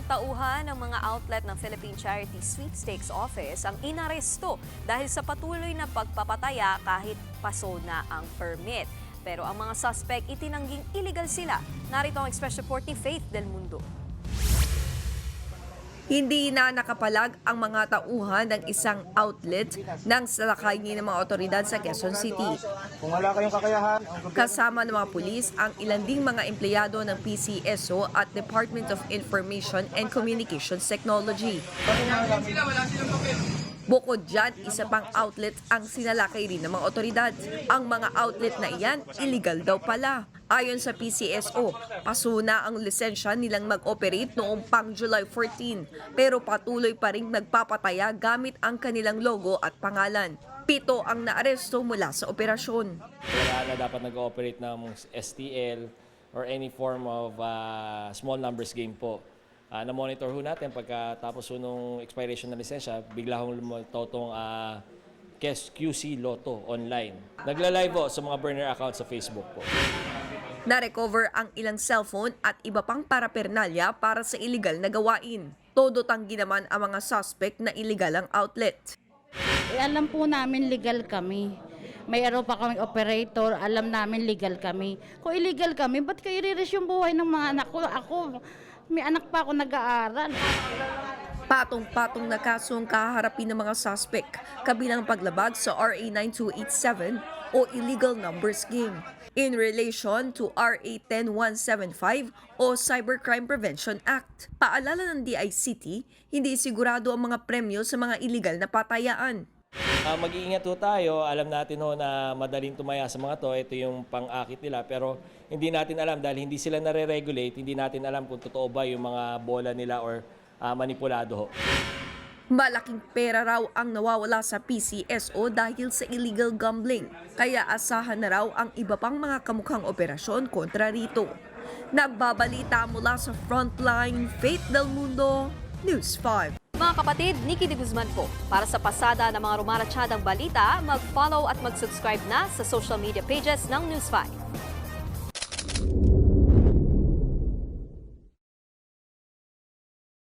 tauhan ng mga outlet ng Philippine Charity Sweepstakes Office ang inaresto dahil sa patuloy na pagpapataya kahit paso na ang permit. Pero ang mga suspect itinangging illegal sila. Narito ang express report ni Faith Del Mundo. Hindi na nakapalag ang mga tauhan ng isang outlet ng salakay ng mga otoridad sa Quezon City. Kung wala kayong kakayahan, Kasama ng mga pulis ang ilan ding mga empleyado ng PCSO at Department of Information and Communications Technology. Bukod dyan, isa pang outlet ang sinalakay rin ng mga otoridad. Ang mga outlet na iyan, illegal daw pala. Ayon sa PCSO, paso na ang lisensya nilang mag-operate noong pang July 14, pero patuloy pa rin nagpapataya gamit ang kanilang logo at pangalan. 7 ang naaresto mula sa operasyon. Wala na dapat nag-ooperate ng STL or any form of small numbers game po. Na-monitor ho natin pagkatapos ho nung expiration ng lisensya, bigla hong lumitaw itong QC Lotto online. Nagla-live po sa mga burner accounts sa Facebook po. Na-recover ang ilang cellphone at iba pang parapernalya para sa illegal na gawain. Todo tanggi naman ang mga suspect na illegal ang outlet. Alam po namin legal kami. Mayroon pa kaming operator, alam namin legal kami. Kung illegal kami, ba't kayo i-risk yung buhay ng mga anak ko? May anak pa ako nag-aaral. Patong-patong na kasong kaharapin ng mga suspect, kabilang paglabag sa RA 9287 o illegal numbers game. In relation to RA 10175 o Cybercrime Prevention Act. Paalala ng DICT, hindi sigurado ang mga premyo sa mga illegal na patayaan. Mag-iingat ho tayo. Alam natin ho na madaling tumaya sa mga to. Ito yung pang-akit nila. Pero hindi natin alam dahil hindi sila nare-regulate. Hindi natin alam kung totoo ba yung mga bola nila or manipulado ho. Malaking pera raw ang nawawala sa PCSO dahil sa illegal gambling. Kaya asahan na raw ang iba pang mga kamukhang operasyon kontra rito. Nagbabalita mula sa Frontline, Faith Del Mundo, News 5. Mga kapatid, Nikki de Guzman po. Para sa pasada ng mga rumaratsyadang balita, mag-follow at mag-subscribe na sa social media pages ng News 5.